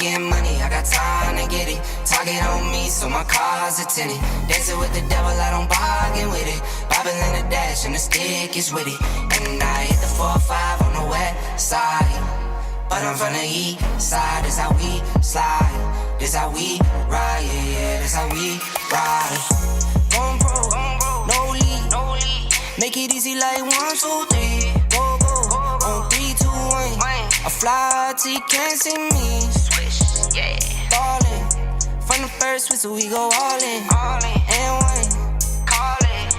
getting money, I got time to get it. Target on me, so my car's a tinted. Dancing with the devil, I don't bargain with it. Bobbing in the dash, and the stick is with it. And I hit the 4-5 on the west side. But I'm from the east side, this how we slide. This how we ride, yeah, this how we ride. Going pro, no lead. Make it easy like 1, 2, 3. Go, on 3, 2, 1. I fly till you can't see me. Swish, yeah. Ballin'. From the first whistle, we go all in. And one. Call it.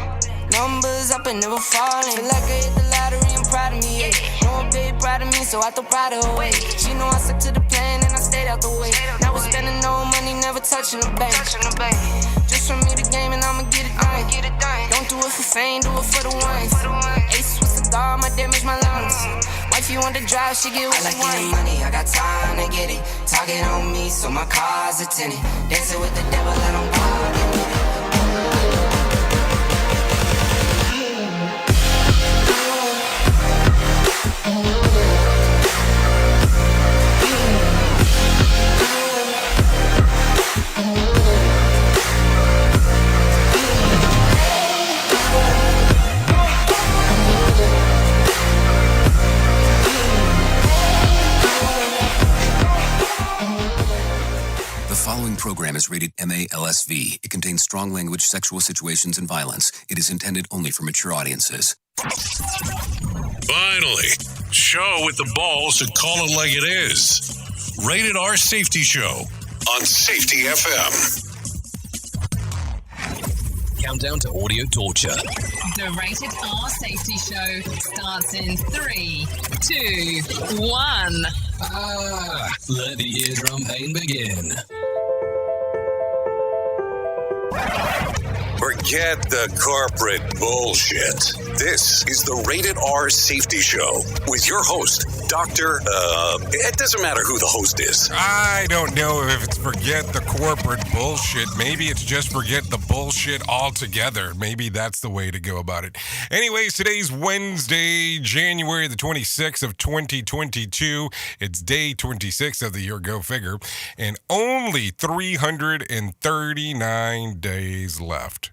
Numbers up and never falling. Feel like I hit the lottery, I'm proud of me, yeah. Know a babe proud of me, so I throw pride away. She know I stuck to the plan and I stayed out the way. Now we're spending no money, never touching the bank. Just from me the game and I'ma get it done. Don't do it for fame, do it for the ones. Ace with cigar, my damage my lungs. Wife, you want the drive, she get what she want. I like getting money, I got time to get it. Target on me, so my car's a tinted. Dancing with the devil, I don't bargain with it. The following program is rated MA-LSV. It contains strong language, sexual situations, and violence. It is intended only for mature audiences. Finally, show with the balls to call it like it is. Rated R Safety Show on Safety FM. Countdown to audio torture. The Rated R Safety Show starts in 3, 2, 1. Let the eardrum pain begin. Forget the corporate bullshit. This is the Rated R Safety Show with your host, Dr. It doesn't matter who the host is. I don't know if it's forget the corporate bullshit. Maybe it's just forget the bullshit altogether. Maybe that's the way to go about it. Anyways, today's Wednesday, January the 26th of 2022. It's day 26 of the year, go figure, and only 339 days left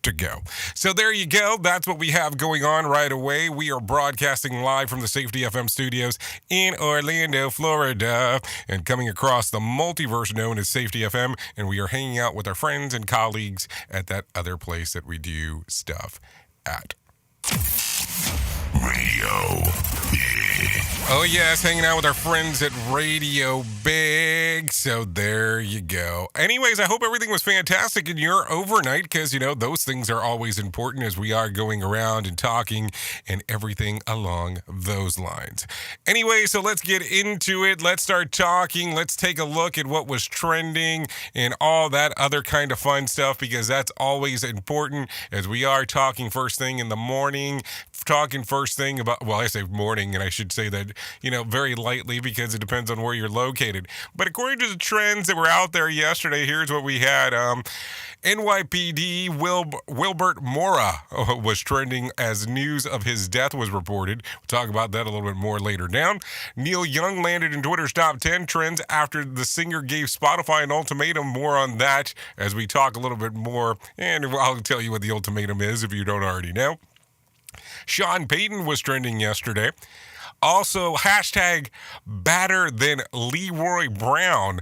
to go. So there you go. That's what we have going on right away. We are broadcasting live from the Safety FM studios in Orlando, Florida, and coming across the multiverse known as Safety FM, and we are hanging out with our friends and colleagues at that other place that we do stuff at. Radio Big. Oh yes, hanging out with our friends at Radio Big. So there you go. Anyways, I hope everything was fantastic in your overnight, because, you know, those things are always important as we are going around and talking and everything along those lines. Anyway, so let's get into it. Let's start talking. Let's take a look at what was trending and all that other kind of fun stuff, because that's always important as we are talking first thing in the morning, talking first thing about, well, I say morning, and I should say that, you know, very lightly, because it depends on where you're located. But according to the trends that were out there yesterday, here's what we had. NYPD Wilbert Mora was trending as news of his death was reported. We'll talk about that a little bit more later down. Neil Young landed in Twitter's top 10 trends after the singer gave Spotify an ultimatum. More on that as we talk a little bit more, and I'll tell you what the ultimatum is if you don't already know. Sean Payton was trending yesterday. Also, hashtag badder than Leroy Brown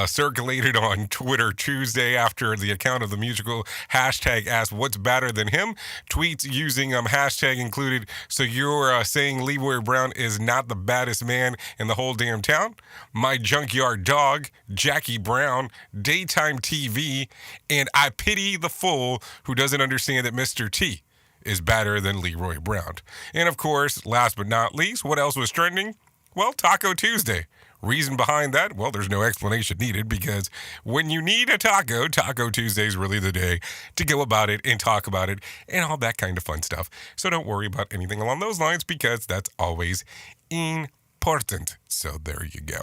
circulated on Twitter Tuesday after the account of the musical hashtag asked what's badder than him. Tweets using hashtag included, so you're saying Leroy Brown is not the baddest man in the whole damn town? My junkyard dog, Jackie Brown, daytime TV, and I pity the fool who doesn't understand that Mr. T is badder than Leroy Brown. And of course, last but not least, what else was trending? Well, Taco Tuesday. Reason behind that? Well, there's no explanation needed, because when you need a taco, Taco Tuesday is really the day to go about it and talk about it and all that kind of fun stuff. So don't worry about anything along those lines, because that's always important. So there you go.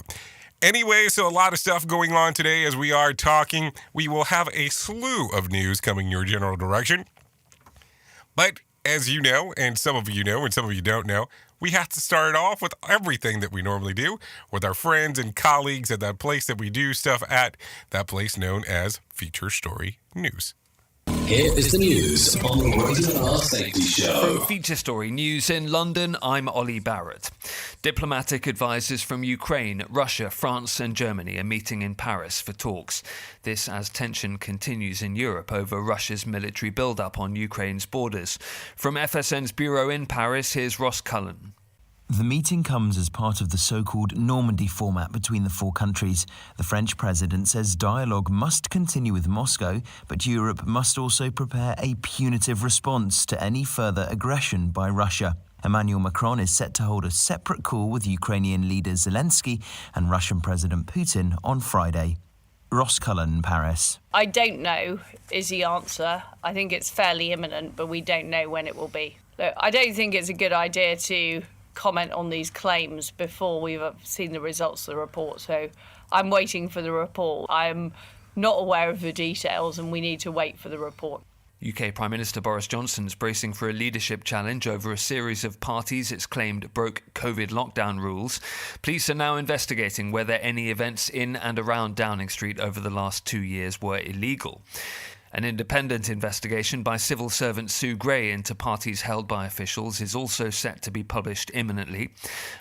Anyway, so a lot of stuff going on today as we are talking. We will have a slew of news coming your general direction. But as you know, and some of you know, and some of you don't know, we have to start it off with everything that we normally do with our friends and colleagues at that place that we do stuff at, that place known as Feature Story News. Here is the news on the Rated R Safety Show. From Feature Story News in London, I'm Ollie Barrett. Diplomatic advisors from Ukraine, Russia, France and Germany are meeting in Paris for talks. This as tension continues in Europe over Russia's military build-up on Ukraine's borders. From FSN's bureau in Paris, here's Ross Cullen. The meeting comes as part of the so-called Normandy format between the four countries. The French president says dialogue must continue with Moscow, but Europe must also prepare a punitive response to any further aggression by Russia. Emmanuel Macron is set to hold a separate call with Ukrainian leader Zelensky and Russian President Putin on Friday. Ross Cullen, Paris. I don't know is the answer. I think it's fairly imminent, but we don't know when it will be. Look, I don't think it's a good idea to comment on these claims before we've seen the results of the report. So I'm waiting for the report. I'm not aware of the details and we need to wait for the report. UK Prime Minister Boris Johnson's bracing for a leadership challenge over a series of parties it's claimed broke COVID lockdown rules. Police are now investigating whether any events in and around Downing Street over the last 2 years were illegal. An independent investigation by civil servant Sue Gray into parties held by officials is also set to be published imminently.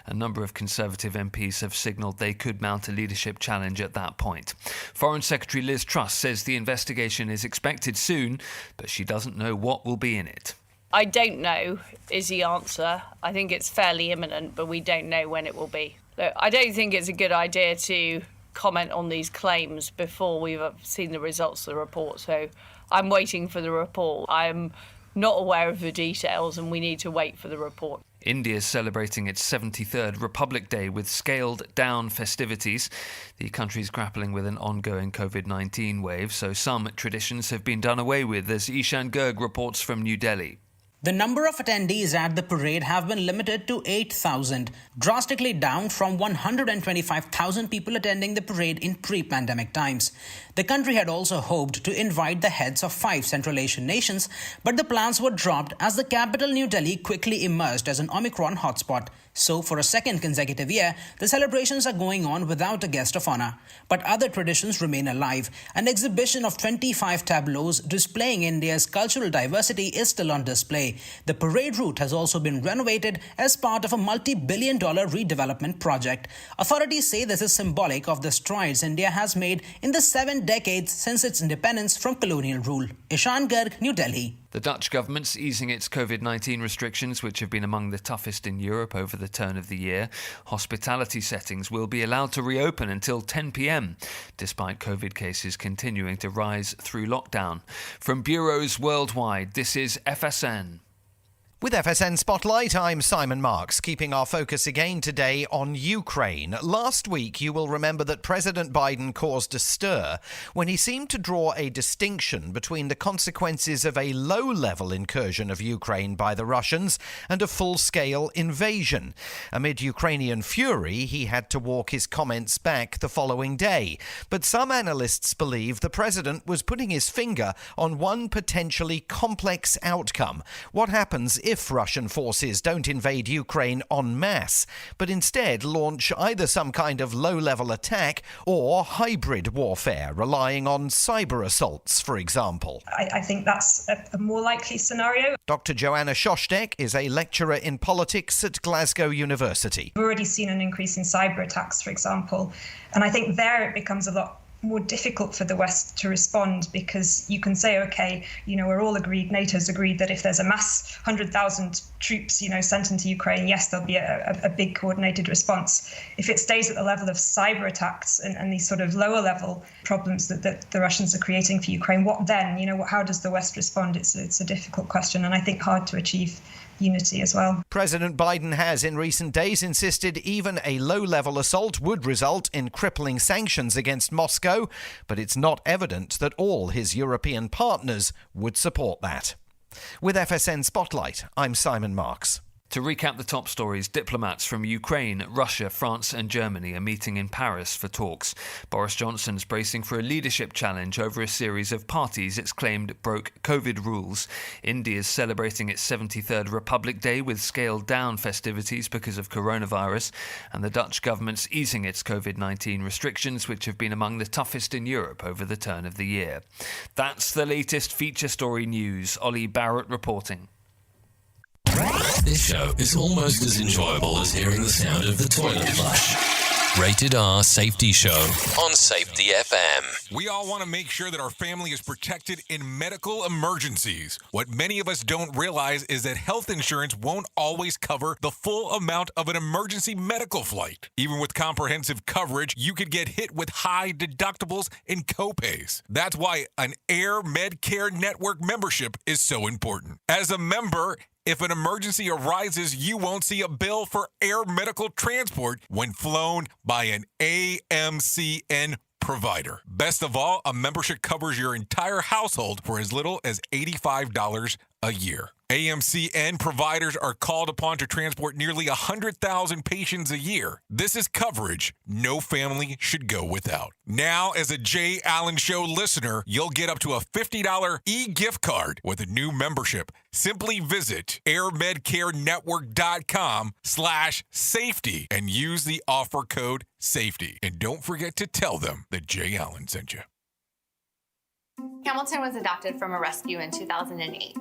A number of Conservative MPs have signalled they could mount a leadership challenge at that point. Foreign Secretary Liz Truss says the investigation is expected soon, but she doesn't know what will be in it. I don't know is the answer. I think it's fairly imminent, but we don't know when it will be. Look, I don't think it's a good idea to comment on these claims before we've seen the results of the report. So I'm waiting for the report. I'm not aware of the details and we need to wait for the report. India is celebrating its 73rd Republic Day with scaled-down festivities. The country's grappling with an ongoing COVID-19 wave, so some traditions have been done away with, as Ishan Garg reports from New Delhi. The number of attendees at the parade have been limited to 8,000, drastically down from 125,000 people attending the parade in pre-pandemic times. The country had also hoped to invite the heads of 5 Central Asian nations, but the plans were dropped as the capital New Delhi quickly emerged as an Omicron hotspot. So, for a second consecutive year, the celebrations are going on without a guest of honor. But other traditions remain alive. An exhibition of 25 tableaus displaying India's cultural diversity is still on display. The parade route has also been renovated as part of a multi-billion-dollar redevelopment project. Authorities say this is symbolic of the strides India has made in the 7 decades since its independence from colonial rule. Ishan Garg, New Delhi. The Dutch government's easing its COVID-19 restrictions, which have been among the toughest in Europe over the turn of the year. Hospitality settings will be allowed to reopen until 10 p.m, despite COVID cases continuing to rise through lockdown. From bureaus worldwide, this is FSN. With FSN Spotlight, I'm Simon Marks, keeping our focus again today on Ukraine. Last week, you will remember that President Biden caused a stir when he seemed to draw a distinction between the consequences of a low-level incursion of Ukraine by the Russians and a full-scale invasion. Amid Ukrainian fury, he had to walk his comments back the following day. But some analysts believe the president was putting his finger on one potentially complex outcome. What happens if Russian forces don't invade Ukraine en masse, but instead launch either some kind of low-level attack or hybrid warfare, relying on cyber assaults, for example? I think that's a more likely scenario. Dr. Joanna Shostek is a lecturer in politics at Glasgow University. We've already seen an increase in cyber attacks, for example, and I think there it becomes a lot more difficult for the West to respond, because you can say, okay, we're all agreed, NATO's agreed that if there's a mass 100,000 troops, sent into Ukraine, yes, there'll be a big coordinated response. If it stays at the level of cyber attacks and these sort of lower level problems that the Russians are creating for Ukraine, what then? How does the West respond? It's a difficult question, and I think hard to achieve unity as well. President Biden has in recent days insisted even a low-level assault would result in crippling sanctions against Moscow, but it's not evident that all his European partners would support that. With FSN Spotlight, I'm Simon Marks. To recap the top stories, diplomats from Ukraine, Russia, France and Germany are meeting in Paris for talks. Boris Johnson's bracing for a leadership challenge over a series of parties it's claimed broke COVID rules. India's celebrating its 73rd Republic Day with scaled-down festivities because of coronavirus. And the Dutch government's easing its COVID-19 restrictions, which have been among the toughest in Europe over the turn of the year. That's the latest feature story news. Ollie Barrett reporting. This show is almost as enjoyable as hearing the sound of the toilet flush. Rated R Safety Show on Safety FM. We all want to make sure that our family is protected in medical emergencies. What many of us don't realize is that health insurance won't always cover the full amount of an emergency medical flight. Even with comprehensive coverage, you could get hit with high deductibles and copays. That's why an Air Medcare Network membership is so important. As a member, if an emergency arises, you won't see a bill for air medical transport when flown by an AMCN provider. Best of all, a membership covers your entire household for as little as $85 a year. AMCN providers are called upon to transport nearly 100,000 patients a year. This is coverage no family should go without. Now, as a Jay Allen Show listener, you'll get up to a $50 e-gift card with a new membership. Simply visit airmedcarenetwork.com/safety and use the offer code SAFETY. And don't forget to tell them that Jay Allen sent you. Hamilton was adopted from a rescue in 2008.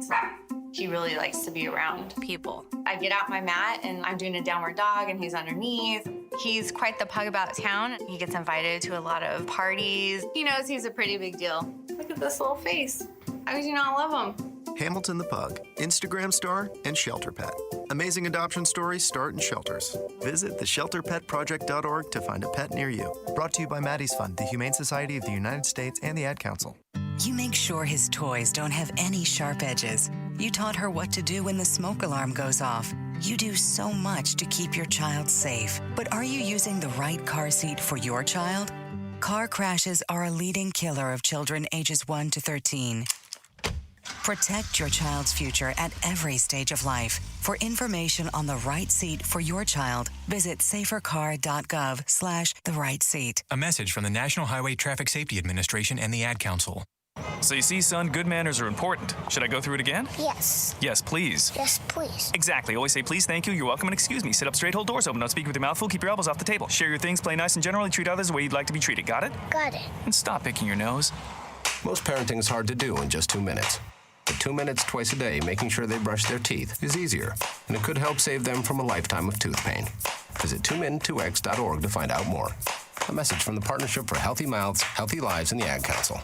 He really likes to be around people. I get out my mat and I'm doing a downward dog and he's underneath. He's quite the pug about town. He gets invited to a lot of parties. He knows he's a pretty big deal. Look at this little face. How could you not love him? Hamilton the Pug, Instagram star, and shelter pet. Amazing adoption stories start in shelters. Visit theshelterpetproject.org to find a pet near you. Brought to you by Maddie's Fund, the Humane Society of the United States, and the Ad Council. You make sure his toys don't have any sharp edges. You taught her what to do when the smoke alarm goes off. You do so much to keep your child safe. But are you using the right car seat for your child? Car crashes are a leading killer of children ages 1 to 13. Protect your child's future at every stage of life. For information on the right seat for your child, visit safercar.gov/the-right-seat. A message from the National Highway Traffic Safety Administration and the Ad Council. So you see, son, good manners are important. Should I go through it again? Yes. Yes, please. Yes, please. Exactly. Always say please, thank you, you're welcome, and excuse me. Sit up straight, hold doors open. Don't speak with your mouth full. Keep your elbows off the table. Share your things, play nice, and generally treat others the way you'd like to be treated. Got it? Got it. And stop picking your nose. Most parenting is hard to do in just 2 minutes. But 2 minutes twice a day making sure they brush their teeth is easier, and it could help save them from a lifetime of tooth pain. Visit 2min2x.org to find out more. A message from the Partnership for Healthy Mouths, Healthy Lives, and the Ad Council.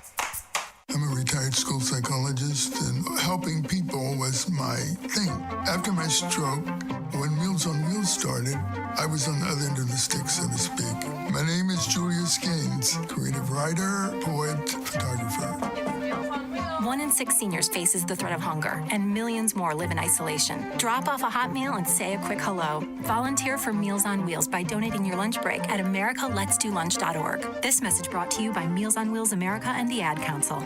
I'm a retired school psychologist, and helping people was my thing. After my stroke, when Meals on Wheels started, I was on the other end of the stick, so to speak. My name is Julius Gaines, creative writer, poet, photographer. 1 in 6 seniors faces the threat of hunger, and millions more live in isolation. Drop off a hot meal and say a quick hello. Volunteer for Meals on Wheels by donating your lunch break at americaletsdolunch.org. This message brought to you by Meals on Wheels America and the Ad Council.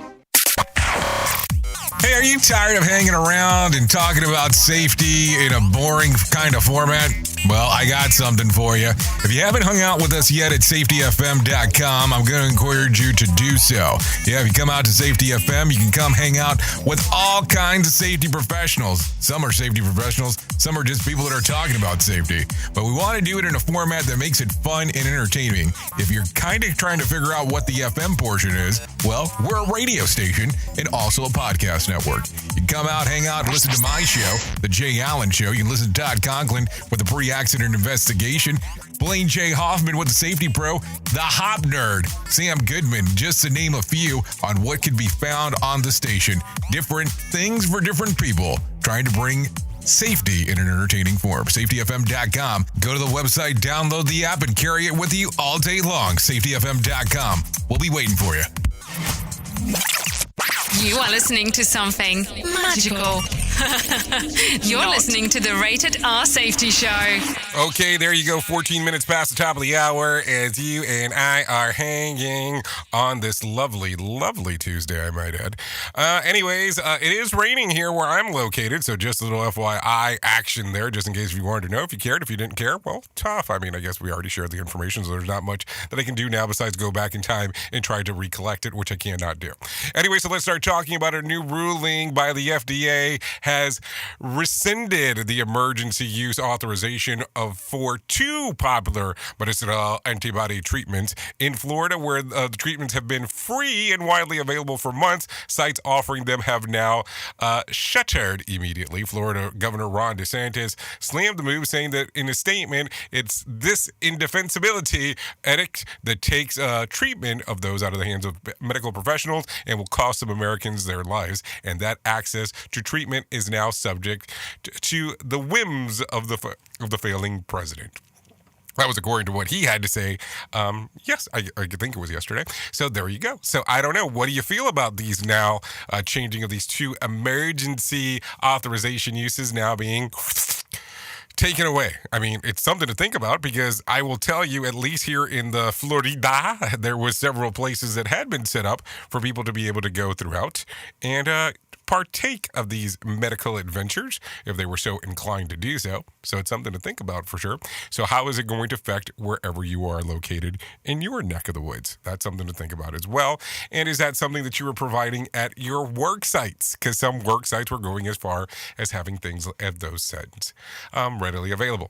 Hey, are you tired of hanging around and talking about safety in a boring kind of format? Well, I got something for you. If you haven't hung out with us yet at safetyfm.com, I'm going to encourage you to do so. Yeah, if you come out to Safety FM, you can come hang out with all kinds of safety professionals. Some are safety professionals, some are just people that are talking about safety. But we want to do it in a format that makes it fun and entertaining. If you're kind of trying to figure out what the FM portion is, well, we're a radio station and also a podcast network. You can come out, hang out, and listen to my show, The Jay Allen Show. You can listen to Todd Conklin with the pre-accident investigation, Blaine J. Hoffman with the Safety Pro, The Hop Nerd, Sam Goodman, just to name a few on what can be found on the station. Different things for different people, trying to bring safety in an entertaining form. SafetyFM.com. Go to the website, download the app, and carry it with you all day long. SafetyFM.com. We'll be waiting for you. You are listening to something magical. You're listening to the Rated R Safety Show. Okay, there you go. 14 minutes past the top of the hour as you and I are hanging on this lovely, lovely Tuesday, I might add. Anyways, it is raining here where I'm located, so just a little FYI action there, just in case you wanted to know. If you cared, if you didn't care, well, tough. I mean, I guess we already shared the information, so there's not much that I can do now besides go back in time and try to recollect it, which I cannot do. Anyway, so let's start talking about a new ruling by the FDA has rescinded the emergency use authorization for two popular medicinal antibody treatments in Florida, where the treatments have been free and widely available for months. Sites offering them have now shuttered immediately. Florida Governor Ron DeSantis slammed the move, saying that in a statement, it's this indefensibility edict that takes treatment of those out of the hands of medical professionals and will cost some Americans their lives. And that access to treatment is now subject to the whims of the failing president. That was according to what he had to say. Yes, I think it was yesterday. So there you go. So I don't know. What do you feel about these now changing of these two emergency authorization uses now being taken away? I mean, it's something to think about, because I will tell you, at least here in the Florida, there was several places that had been set up for people to be able to go throughout and partake of these medical adventures if they were so inclined to do so. So it's something to think about for sure. So how is it going to affect wherever you are located in your neck of the woods? That's something to think about as well. And is that something that you were providing at your work sites? Because some work sites were going as far as having things at those sites readily available.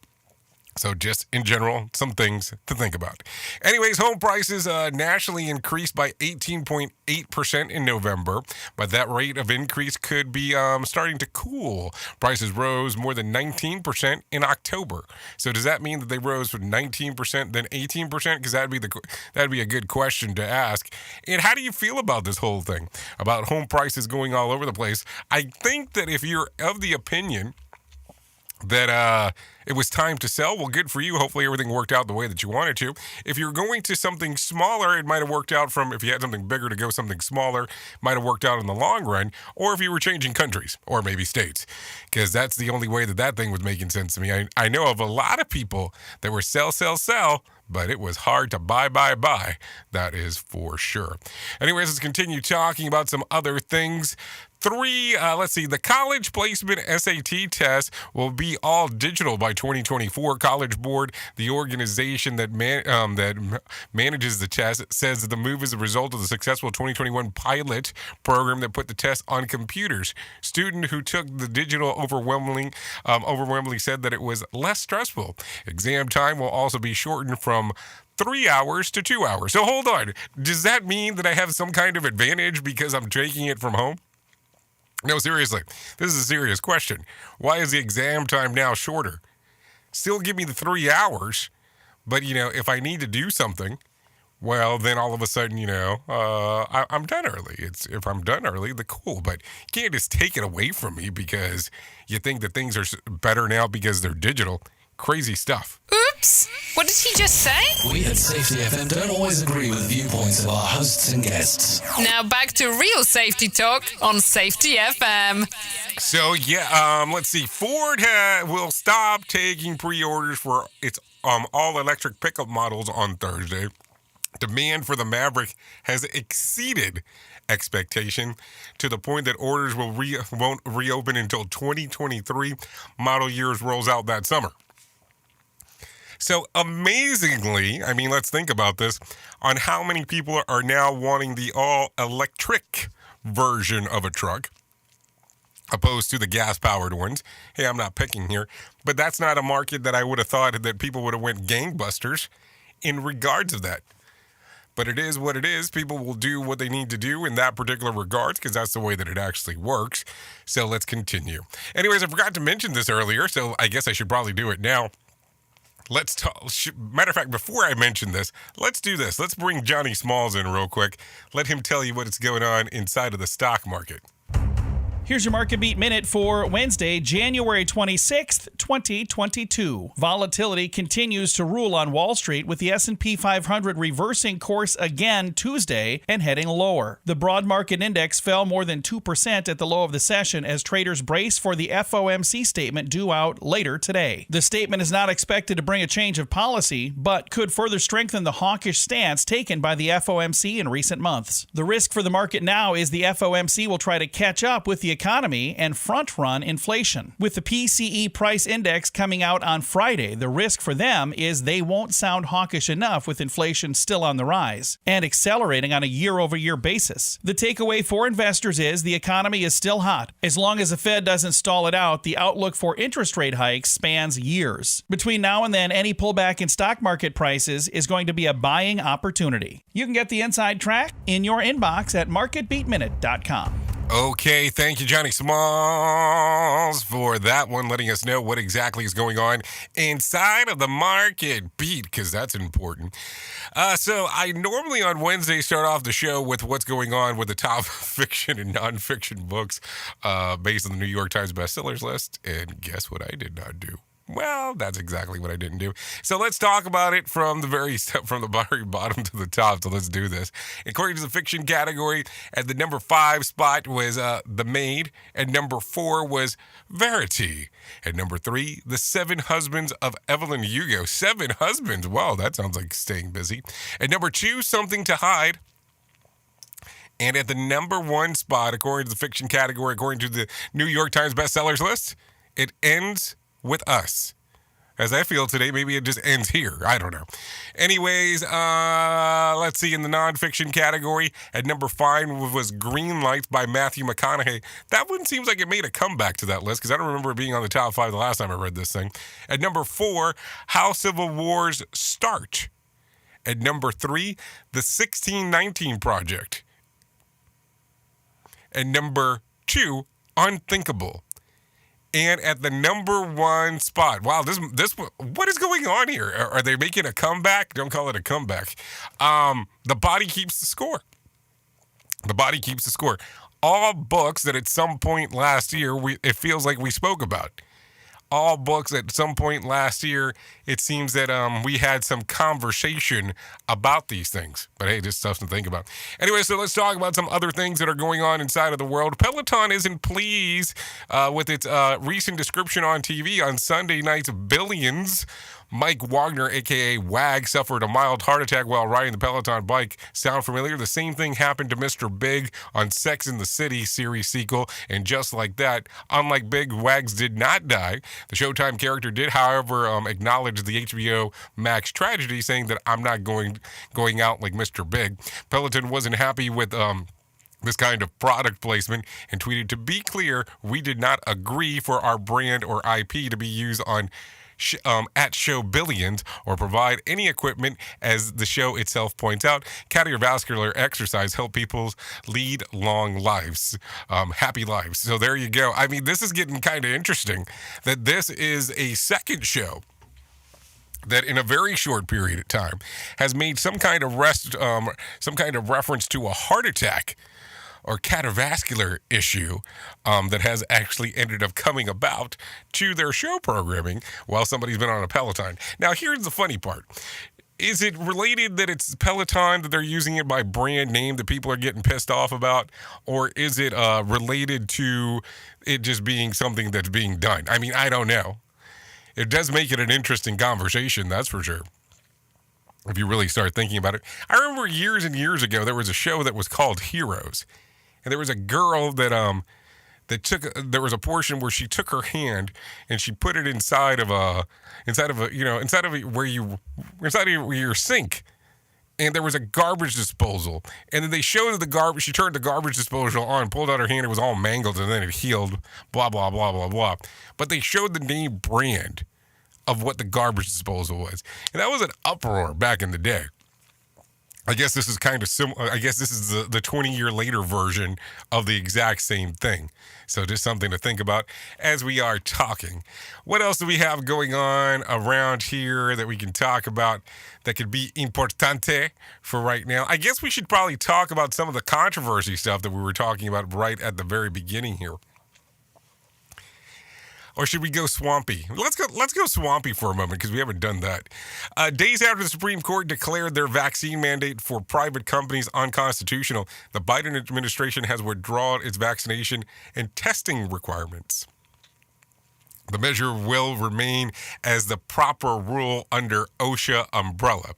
So just in general, some things to think about. Anyways, home prices nationally increased by 18.8% in November, but that rate of increase could be starting to cool. Prices rose more than 19% in October. So does that mean that they rose from 19% then 18%? Because that'd be a good question to ask. And how do you feel about this whole thing, about home prices going all over the place? I think that if you're of the opinion that it was time to sell, well, good for you. Hopefully everything worked out the way that you wanted to. If you're going to something smaller, it might have worked out from, if you had something bigger to go something smaller, might have worked out in the long run, or if you were changing countries or maybe states, because that's the only way that thing was making sense to me. I know of a lot of people that were sell, but it was hard to buy. That is for sure. Anyways, let's continue talking about some other things. The college placement SAT test will be all digital by 2024. College Board, the organization that manages the test, says that the move is a result of the successful 2021 pilot program that put the test on computers. Student who took the digital overwhelmingly said that it was less stressful. Exam time will also be shortened from 3 hours to 2 hours. So hold on. Does that mean that I have some kind of advantage because I'm taking it from home? No, seriously, this is a serious question. Why is the exam time now shorter? Still give me the 3 hours, but, if I need to do something, well, then all of a sudden, I'm done early. If I'm done early, then cool, but you can't just take it away from me because you think that things are better now because they're digital. Crazy stuff. Oops! What did he just say? We at Safety FM don't always agree with the viewpoints of our hosts and guests. Now back to real safety talk on Safety FM. So, let's see. Ford will stop taking pre-orders for its all-electric pickup models on Thursday. Demand for the Maverick has exceeded expectation to the point that orders won't reopen until 2023 model years rolls out that summer. So amazingly, let's think about this, on how many people are now wanting the all-electric version of a truck opposed to the gas-powered ones. Hey, I'm not picking here, but that's not a market that I would have thought that people would have went gangbusters in regards of that. But it is what it is. People will do what they need to do in that particular regards because that's the way that it actually works. So let's continue. Anyways, I forgot to mention this earlier, so I guess I should probably do it now. Let's talk. Matter of fact, before I mention this, let's do this. Let's bring Johnny Smalls in real quick. Let him tell you what is going on inside of the stock market. Here's your Market Beat Minute for Wednesday, January 26th, 2022. Volatility continues to rule on Wall Street with the S&P 500 reversing course again Tuesday and heading lower. The broad market index fell more than 2% at the low of the session as traders brace for the FOMC statement due out later today. The statement is not expected to bring a change of policy, but could further strengthen the hawkish stance taken by the FOMC in recent months. The risk for the market now is the FOMC will try to catch up with the economy and front-run inflation. With the PCE price index coming out on Friday, the risk for them is they won't sound hawkish enough with inflation still on the rise and accelerating on a year-over-year basis. The takeaway for investors is the economy is still hot. As long as the Fed doesn't stall it out, the outlook for interest rate hikes spans years. Between now and then, any pullback in stock market prices is going to be a buying opportunity. You can get the inside track in your inbox at marketbeatminute.com. Okay, thank you, Johnny Smalls, for that one, letting us know what exactly is going on inside of the market beat, because that's important. So I normally on Wednesday start off the show with what's going on with the top fiction and nonfiction books based on the New York Times bestsellers list, and guess what I did not do? Well, that's exactly what I didn't do. So let's talk about it from the very bottom to the top. So let's do this. According to the fiction category, at the number 5 spot was The Maid. At number 4 was Verity. At number 3, The 7 Husbands of Evelyn Hugo. 7 husbands. Wow, that sounds like staying busy. At number 2, Something to Hide. And at the number 1 spot, according to the fiction category, according to the New York Times bestsellers list, it ends with Us. As I feel today, maybe it just ends here. I don't know. Anyways, let's see. In the nonfiction category, at number 5 was Green Lights by Matthew McConaughey. That one seems like it made a comeback to that list because I don't remember it being on the top 5 the last time I read this thing. At number 4, How Civil Wars Start. At number 3, The 1619 Project. At number 2, Unthinkable. And at the number 1 spot, wow, this what is going on here? Are they making a comeback? Don't call it a comeback. The Body Keeps the Score. The Body Keeps the Score. All books that at some point last year, it feels like we spoke about. All books at some point last year, it seems that we had some conversation about these things. But hey, just stuff to think about. Anyway, so let's talk about some other things that are going on inside of the world. Peloton isn't pleased with its recent description on TV on Sunday night's Billions. Mike Wagner, a.k.a. Wag, suffered a mild heart attack while riding the Peloton bike. Sound familiar? The same thing happened to Mr. Big on Sex and the City series sequel, and just like that, unlike Big, Wags did not die. The Showtime character did, however, acknowledge the HBO Max tragedy, saying that I'm not going out like Mr. Big. Peloton wasn't happy with this kind of product placement and tweeted, "To be clear, we did not agree for our brand or IP to be used on at show Billions or provide any equipment. As the show itself points out, cardiovascular exercise help people lead long lives, happy lives." So there you go. I mean, this is getting kind of interesting that this is a second show that in a very short period of time has made some kind of reference to a heart attack or cardiovascular issue that has actually ended up coming about to their show programming while somebody's been on a Peloton. Now, here's the funny part. Is it related that it's Peloton, that they're using it by brand name that people are getting pissed off about? Or is it related to it just being something that's being done? I mean, I don't know. It does make it an interesting conversation, that's for sure, if you really start thinking about it. I remember years and years ago, there was a show that was called Heroes. And there was a girl that there was a portion where she took her hand and she put it inside of your sink. And there was a garbage disposal. And then they showed she turned the garbage disposal on, pulled out her hand, it was all mangled, and then it healed, blah, blah, blah, blah, blah. But they showed the name brand of what the garbage disposal was. And that was an uproar back in the day. I guess this is kind of similar. I guess this is the 20-year later version of the exact same thing. So just something to think about as we are talking. What else do we have going on around here that we can talk about that could be importante for right now? I guess we should probably talk about some of the controversy stuff that we were talking about right at the very beginning here. Or should we go swampy? Let's go swampy for a moment because we haven't done that. Days after the Supreme Court declared their vaccine mandate for private companies unconstitutional, the Biden administration has withdrawn its vaccination and testing requirements. The measure will remain as the proper rule under OSHA umbrella.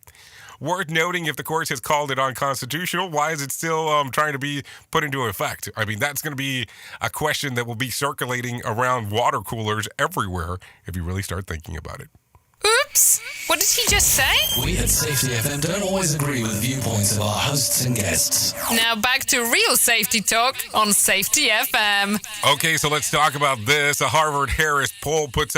Worth noting, if the court has called it unconstitutional, why is it still trying to be put into effect? I mean, that's going to be a question that will be circulating around water coolers everywhere if you really start thinking about it. Oops! What did he just say? We at Safety FM don't always agree with the viewpoints of our hosts and guests. Now back to real safety talk on Safety FM. Okay, so let's talk about this. A Harvard-Harris poll puts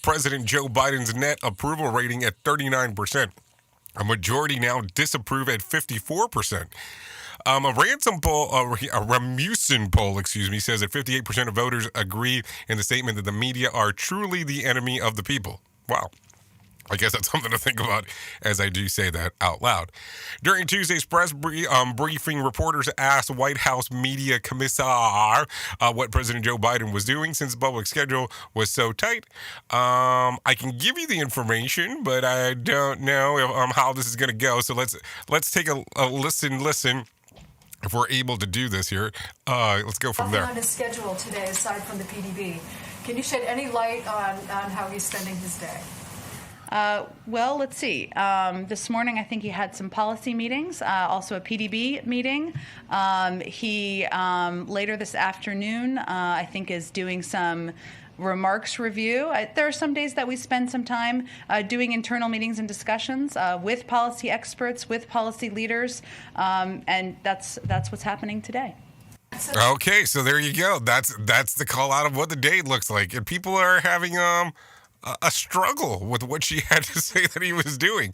President Joe Biden's net approval rating at 39%. A majority now disapprove at 54%. A Rasmussen poll, says that 58% of voters agree in the statement that the media are truly the enemy of the people. Wow. I guess that's something to think about as I do say that out loud. During Tuesday's press briefing, reporters asked White House media commissar what President Joe Biden was doing since the public schedule was so tight. I can give you the information, but I don't know how this is going to go. So let's take a listen. If we're able to do this here, let's go from there. On his schedule today, aside from the PDB, can you shed any light on how he's spending his day? Well, let's see. This morning, I think he had some policy meetings, also a PDB meeting. He, later this afternoon, I think is doing some remarks review. There are some days that we spend some time doing internal meetings and discussions with policy experts, with policy leaders, and that's what's happening today. Okay, so there you go. That's the call out of what the day looks like, and people are having a struggle with what she had to say that he was doing.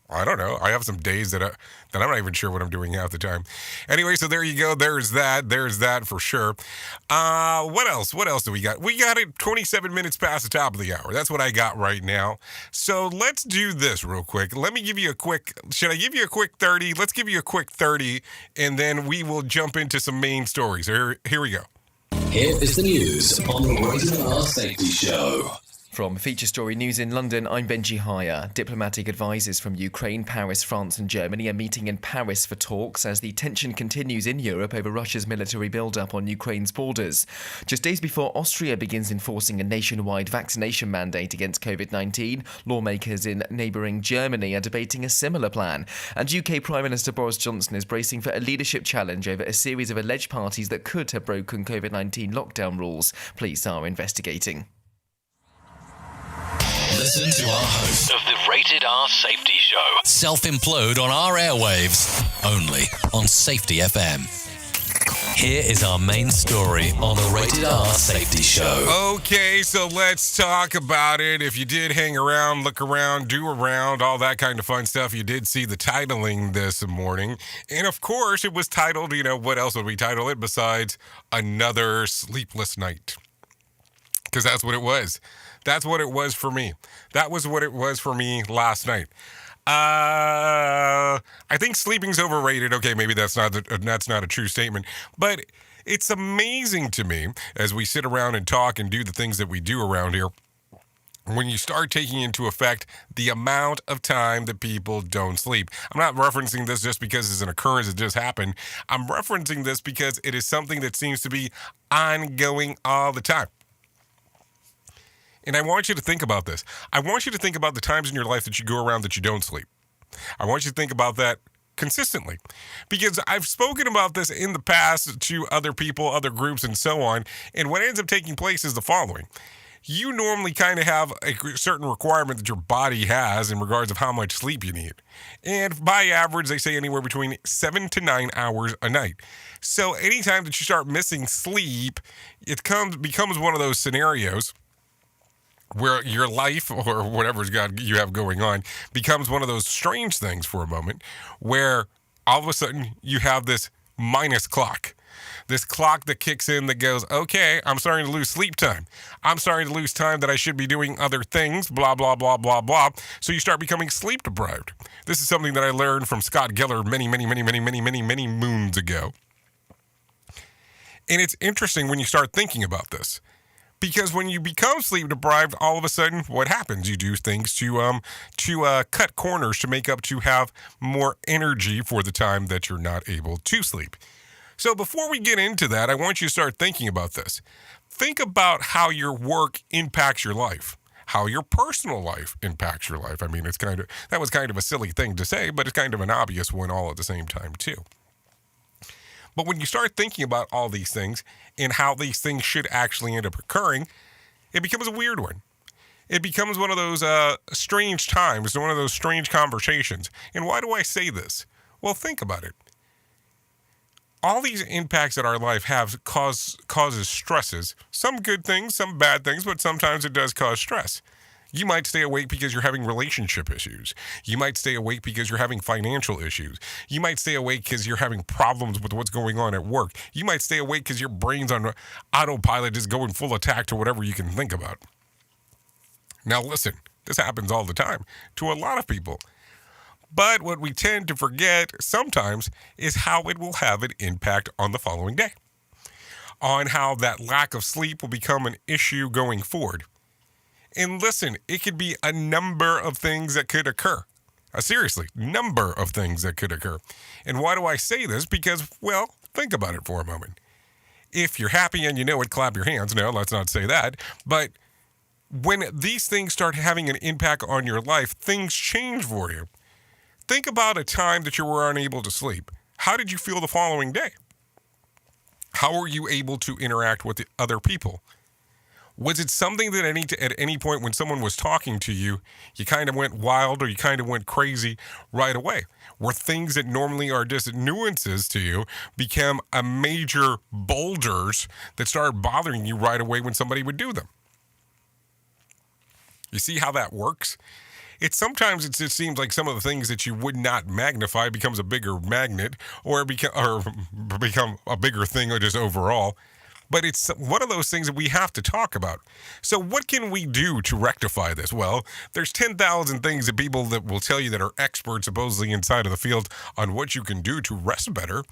I don't know. I have some days that I'm not even sure what I'm doing half the time. Anyway, so there you go. There's that for sure. What else? What else do we got? We got it 27 minutes past the top of the hour. That's what I got right now. So let's do this real quick. Let me give you a quick, should I give you a quick 30? Let's give you a quick 30, and then we will jump into some main stories. Here we go. Here is the news on the Rated R Safety Show. From Feature Story News in London, I'm Benji Haya. Diplomatic advisors from Ukraine, Paris, France and Germany are meeting in Paris for talks as the tension continues in Europe over Russia's military build-up on Ukraine's borders. Just days before Austria begins enforcing a nationwide vaccination mandate against COVID-19, lawmakers in neighbouring Germany are debating a similar plan. And UK Prime Minister Boris Johnson is bracing for a leadership challenge over a series of alleged parties that could have broken COVID-19 lockdown rules. Police are investigating. Listen to our host of the Rated R Safety Show self-implode on our airwaves, only on Safety FM. Here is our main story on the Rated R Safety Show. Okay, so let's talk about it. If you did hang around, look around, do around, all that kind of fun stuff, you did see the titling this morning. And of course, it was titled, what else would we title it besides Another Sleepless Night? Because that's what it was. That's what it was for me. That was what it was for me last night. I think sleeping's overrated. Okay, maybe that's not a true statement, but it's amazing to me as we sit around and talk and do the things that we do around here, when you start taking into effect the amount of time that people don't sleep. I'm not referencing this just because it's an occurrence that just happened. I'm referencing this because it is something that seems to be ongoing all the time. And I want you to think about this. I want you to think about the times in your life that you go around that you don't sleep. I want you to think about that consistently, because I've spoken about this in the past to other people, other groups, and so on. And what ends up taking place is the following. You normally kind of have a certain requirement that your body has in regards of how much sleep you need. And by average, they say anywhere between 7 to 9 hours a night. So anytime that you start missing sleep, it becomes one of those scenarios where your life or whatever's you have going on becomes one of those strange things for a moment, where all of a sudden you have this minus clock. This clock that kicks in that goes, okay, I'm starting to lose sleep time. I'm starting to lose time that I should be doing other things, blah, blah, blah, blah, blah. So you start becoming sleep deprived. This is something that I learned from Scott Giller many moons ago. And it's interesting when you start thinking about this. Because when you become sleep deprived, all of a sudden, what happens? You do things to cut corners to make up to have more energy for the time that you're not able to sleep. So before we get into that, I want you to start thinking about this. Think about how your work impacts your life, how your personal life impacts your life. I mean, that was kind of a silly thing to say, but it's kind of an obvious one all at the same time too. But when you start thinking about all these things and how these things should actually end up occurring, it becomes a weird one. It becomes one of those strange times, one of those strange conversations. And why do I say this? Well, think about it. All these impacts that our life have causes stresses. Some good things, some bad things, but sometimes it does cause stress. You might stay awake because you're having relationship issues. You might stay awake because you're having financial issues. You might stay awake because you're having problems with what's going on at work. You might stay awake because your brain's on autopilot, just going full attack to whatever you can think about. Now listen, this happens all the time to a lot of people. But what we tend to forget sometimes is how it will have an impact on the following day. On how that lack of sleep will become an issue going forward. And listen, it could be a number of things that could occur. Seriously, number of things that could occur. And why do I say this? Because, well, think about it for a moment. If you're happy and you know it, clap your hands. No, let's not say that. But when these things start having an impact on your life, things change for you. Think about a time that you were unable to sleep. How did you feel the following day? How were you able to interact with the other people? Was it something that at any point when someone was talking to you, you kind of went wild or you kind of went crazy right away? Were things that normally are just nuances to you become a major boulders that started bothering you right away when somebody would do them? You see how that works? Sometimes it just seems like some of the things that you would not magnify becomes a bigger magnet or become a bigger thing or just overall. But it's one of those things that we have to talk about. So what can we do to rectify this? Well, there's 10,000 things that people that will tell you that are experts supposedly inside of the field on what you can do to rest better.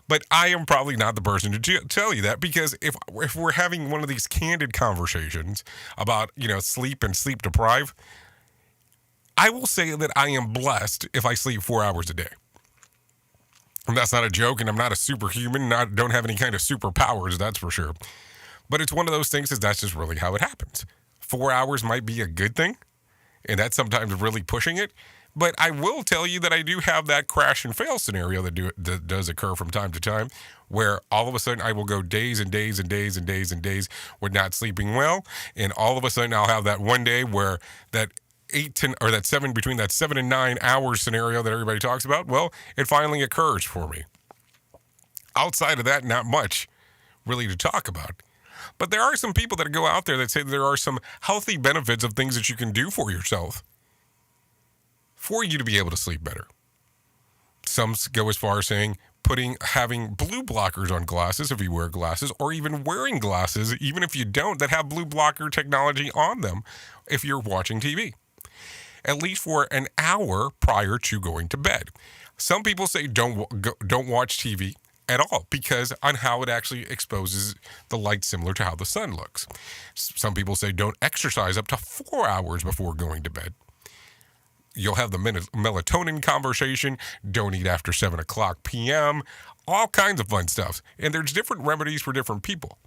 But I am probably not the person to tell you that, because if we're having one of these candid conversations about, sleep and sleep deprive, I will say that I am blessed if I sleep 4 hours a day. And that's not a joke, and I'm not a superhuman, don't have any kind of superpowers, that's for sure. But it's one of those things that's just really how it happens. 4 hours might be a good thing, and that's sometimes really pushing it. But I will tell you that I do have that crash and fail scenario that does occur from time to time, where all of a sudden I will go days and days and days and days and days with not sleeping well, and all of a sudden I'll have that one day where between that 7 and 9 hours scenario that everybody talks about, well, it finally occurs for me. Outside of that, not much really to talk about. But there are some people that go out there that say that there are some healthy benefits of things that you can do for yourself for you to be able to sleep better. Some go as far as saying having blue blockers on glasses if you wear glasses, or even wearing glasses, even if you don't, that have blue blocker technology on them if you're watching TV. At least for an hour prior to going to bed. Some people say don't watch TV at all because on how it actually exposes the light similar to how the sun looks. Some people say don't exercise up to 4 hours before going to bed. You'll have the melatonin conversation, don't eat after 7 o'clock p.m., all kinds of fun stuff. And there's different remedies for different people.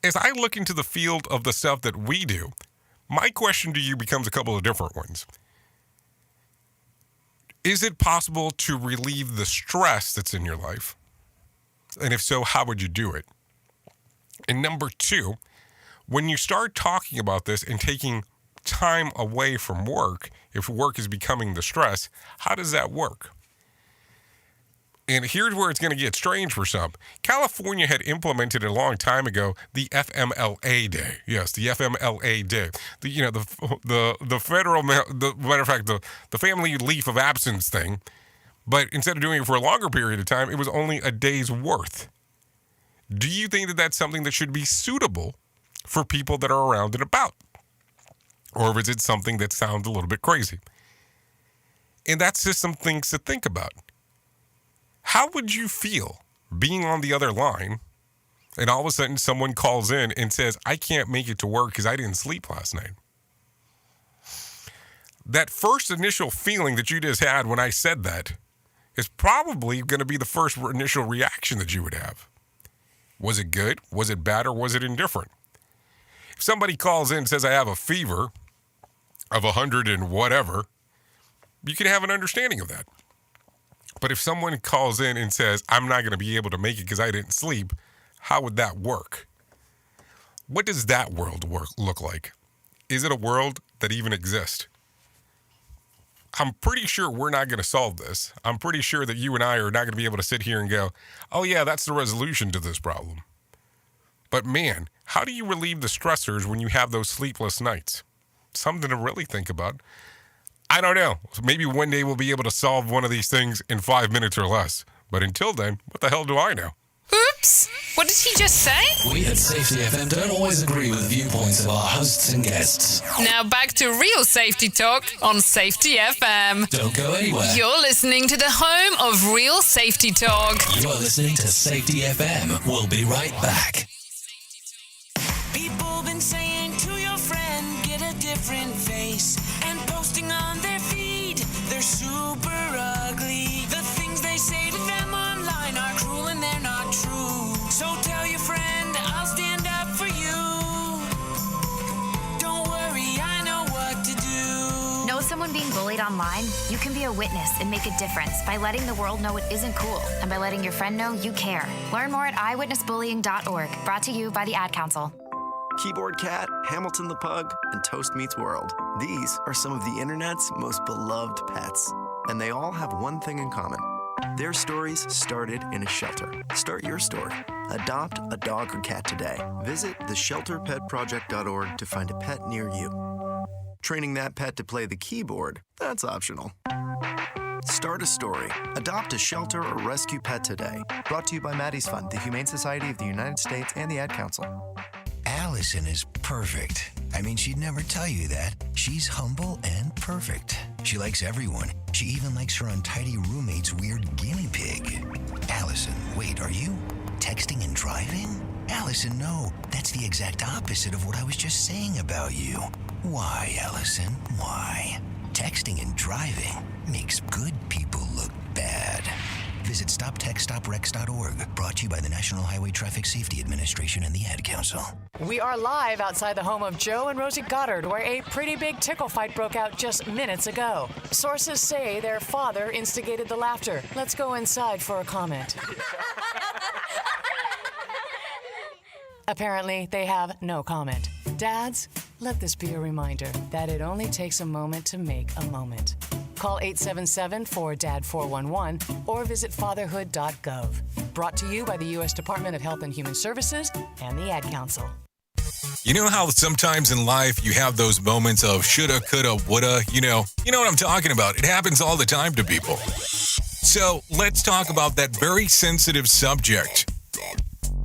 As I look into the field of the stuff that we do, my question to you becomes a couple of different ones. Is it possible to relieve the stress that's in your life? And if so, how would you do it? And number two, when you start talking about this and taking time away from work, if work is becoming the stress, how does that work? And here's where it's going to get strange for some. California had implemented a long time ago the FMLA day. Yes, the FMLA day. The federal, matter of fact, the family leave of absence thing. But instead of doing it for a longer period of time, it was only a day's worth. Do you think that that's something that should be suitable for people that are around and about? Or is it something that sounds a little bit crazy? And that's just some things to think about. How would you feel being on the other line and all of a sudden someone calls in and says, I can't make it to work because I didn't sleep last night. That first initial feeling that you just had when I said that is probably going to be the first initial reaction that you would have. Was it good? Was it bad? Or was it indifferent? If somebody calls in and says, I have a fever of 100 and whatever, you can have an understanding of that. But if someone calls in and says, I'm not going to be able to make it because I didn't sleep, how would that work? What does that world look like? Is it a world that even exists? I'm pretty sure we're not going to solve this. I'm pretty sure that you and I are not going to be able to sit here and go, oh yeah, that's the resolution to this problem. But man, how do you relieve the stressors when you have those sleepless nights? Something to really think about. I don't know. Maybe one day we'll be able to solve one of these things in 5 minutes or less. But until then, what the hell do I know? Oops! What did he just say? We at Safety FM don't always agree with the viewpoints of our hosts and guests. Now back to real safety talk on Safety FM. Don't go anywhere. You're listening to the home of real safety talk. You're listening to Safety FM. We'll be right back. People been saying to your friend, get a different face, and posting on their feed, they're super ugly. The things they say to them online are cruel and they're not true. So tell your friend, I'll stand up for you. Don't worry, I know what to do. Know someone being bullied online? You can be a witness and make a difference by letting the world know it isn't cool and by letting your friend know you care. Learn more at eyewitnessbullying.org. Brought to you by the Ad Council. Keyboard Cat, Hamilton the Pug, and Toast Meets World. These are some of the internet's most beloved pets, and they all have one thing in common. Their stories started in a shelter. Start your story. Adopt a dog or cat today. Visit theshelterpetproject.org to find a pet near you. Training that pet to play the keyboard, that's optional. Start a story. Adopt a shelter or rescue pet today. Brought to you by Maddie's Fund, the Humane Society of the United States, and the Ad Council. Allison is perfect. I mean, she'd never tell you that. She's humble and perfect. She likes everyone. She even likes her untidy roommate's weird guinea pig. Allison, wait, are you texting and driving? Allison, no. That's the exact opposite of what I was just saying about you. Why, Allison? Why? Texting and driving makes good people look bad. Visit StopTextStopWrecks.org. Brought to you by the National Highway Traffic Safety Administration and the Ad Council. We are live outside the home of Joe and Rosie Goddard, where a pretty big tickle fight broke out just minutes ago. Sources say their father instigated the laughter. Let's go inside for a comment. Apparently, they have no comment. Dads, let this be a reminder that it only takes a moment to make a moment. Call 877-4DAD-411 or visit fatherhood.gov. Brought to you by the U.S. Department of Health and Human Services and the Ad Council. You know how sometimes in life you have those moments of shoulda, coulda, woulda, you know what I'm talking about. It happens all the time to people. So let's talk about that very sensitive subject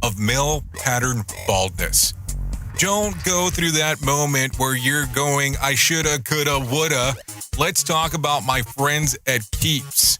of male pattern baldness. Don't go through that moment where you're going, I shoulda, coulda, woulda. Let's talk about my friends at Keeps.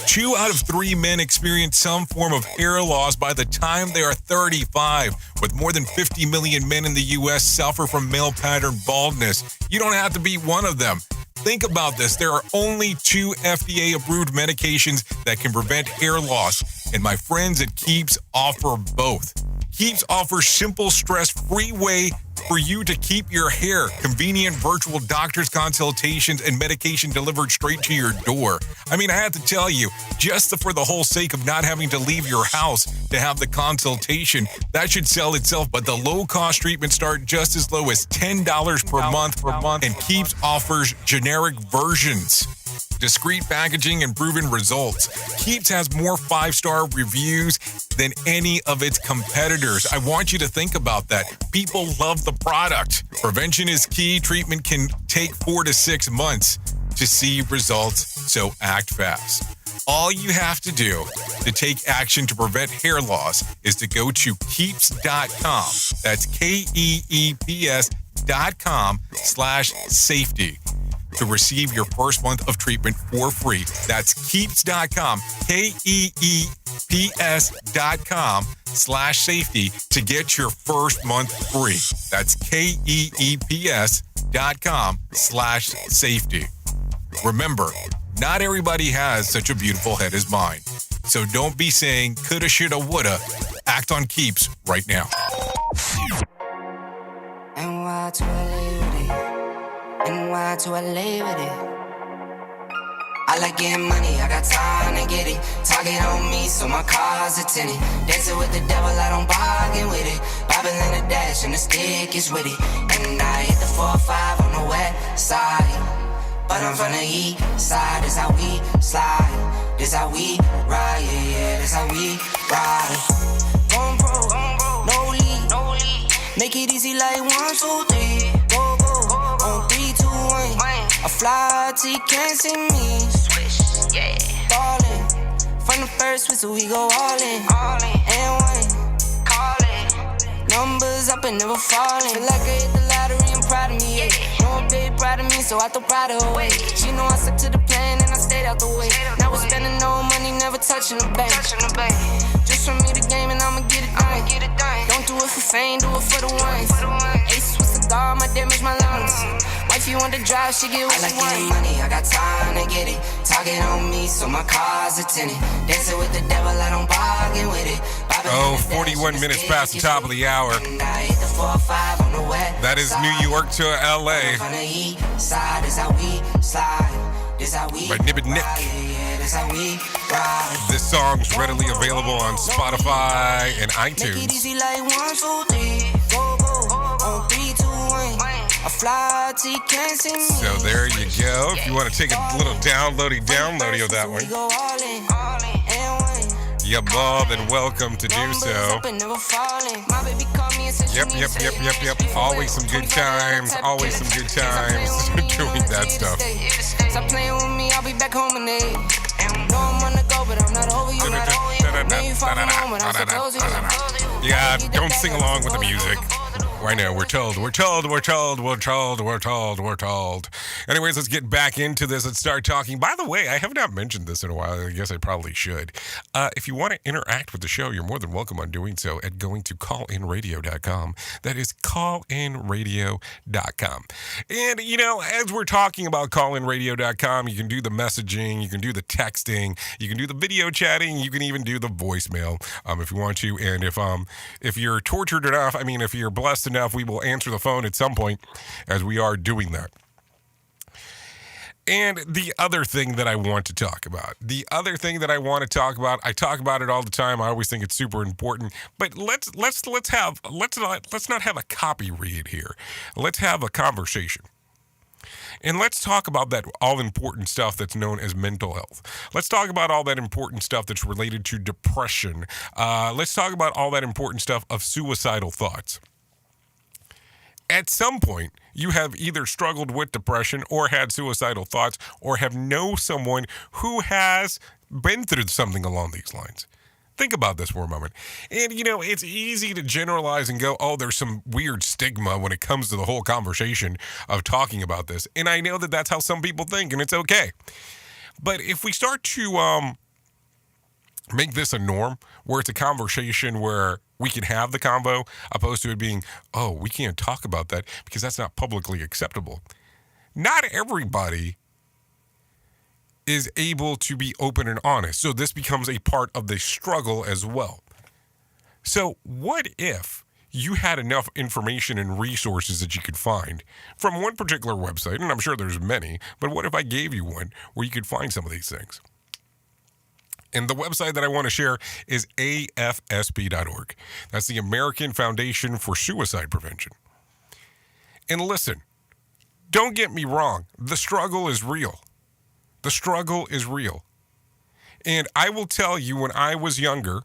2 out of 3 men experience some form of hair loss by the time they are 35. With more than 50 million men in the U.S. suffer from male pattern baldness. You don't have to be one of them. Think about this. There are only 2 FDA-approved medications that can prevent hair loss, and my friends at Keeps offer both. Keeps offers simple, stress-free way for you to keep your hair. Convenient virtual doctor's consultations and medication delivered straight to your door. I mean, I have to tell you, just for the whole sake of not having to leave your house to have the consultation, that should sell itself. But the low-cost treatments start just as low as $10 per month, and Keeps offers generic versions. Discreet packaging and proven results. Keeps has more 5-star reviews than any of its competitors. I want you to think about that. People love the product. Prevention is key. Treatment can take 4 to 6 months to see results, so act fast. All you have to do to take action to prevent hair loss is to go to keeps.com. That's KEEPS.com/safety. to receive your first month of treatment for free. That's keeps.com, KEEPS.com keeps.com/safety to get your first month free. That's keeps.com/safety. Remember, not everybody has such a beautiful head as mine. So don't be saying coulda, shoulda, woulda. Act on Keeps right now. NY to LA with it. NY to LA with it. I like getting money, I got time to get it. Target on me, so my car's a tenant. Dancing with the devil, I don't bargain with it. Bobbing in the dash, and the stick is with it. And I hit the 4-5 on the west side. But I'm from the east side, this how we slide. This how we ride, yeah, yeah, this how we ride. Gon' bro, no lead. Make it easy like 1, 2, 3. Go, on 3, 2, 1. I fly till you can't see me. Swish, yeah. Ballin', from the first whistle we go all in. And one, call it. Numbers up and never falling. Feel like I hit the lottery, I'm proud of me, yeah. No one baby proud of me, so I throw pride away. She know I stuck to the plan and I stayed out the way. Now we're spending no money, never touching the bank. Just for me the game and I'ma get it done. Don't do it for fame, do it for the ones. Ace with cigar, my damage my lungs. Wife you want to drive, she get what she want. I like getting money, I got time to get it. Target on me, so my car's a tenant. Dancing with the devil, I don't bargain with it. 41 minutes past the top of the hour. That is New York to LA. By Nib and Nick. This song's readily available on Spotify and iTunes. So there you go. If you want to take a little downloady of that one, you're more than welcome to do so. Yep. Always some good times doing that stuff. Stop playing with me, I'll be back home in it. No, I'm on the go, but I'm not over you. Yeah, don't sing along with the music. I know, we're told. Anyways, let's get back into this. Let's start talking. By the way, I have not mentioned this in a while. I guess I probably should. If you want to interact with the show, you're more than welcome on doing so at going to callinradio.com. That is callinradio.com. And, as we're talking about callinradio.com, you can do the messaging, you can do the texting, you can do the video chatting, you can even do the voicemail if you want to. And if you're tortured enough, if you're blessed enough, we will answer the phone at some point as we are doing that. And the other thing that I want to talk about, I talk about it all the time. I always think it's super important, but let's not have a copy read here. Let's have a conversation. And let's talk about that all-important stuff that's known as mental health. Let's talk about all that important stuff that's related to depression. Let's talk about all that important stuff of suicidal thoughts. At some point, you have either struggled with depression or had suicidal thoughts or have known someone who has been through something along these lines. Think about this for a moment. And, it's easy to generalize and go, oh, there's some weird stigma when it comes to the whole conversation of talking about this. And I know that that's how some people think, and it's okay. But if we start to make this a norm, where it's a conversation where we can have the convo, opposed to it being, oh, we can't talk about that because that's not publicly acceptable. Not everybody is able to be open and honest. So this becomes a part of the struggle as well. So what if you had enough information and resources that you could find from one particular website, and I'm sure there's many, but what if I gave you one where you could find some of these things? And the website that I want to share is AFSP.org. That's the American Foundation for Suicide Prevention. And listen, don't get me wrong. The struggle is real. The struggle is real. And I will tell you, when I was younger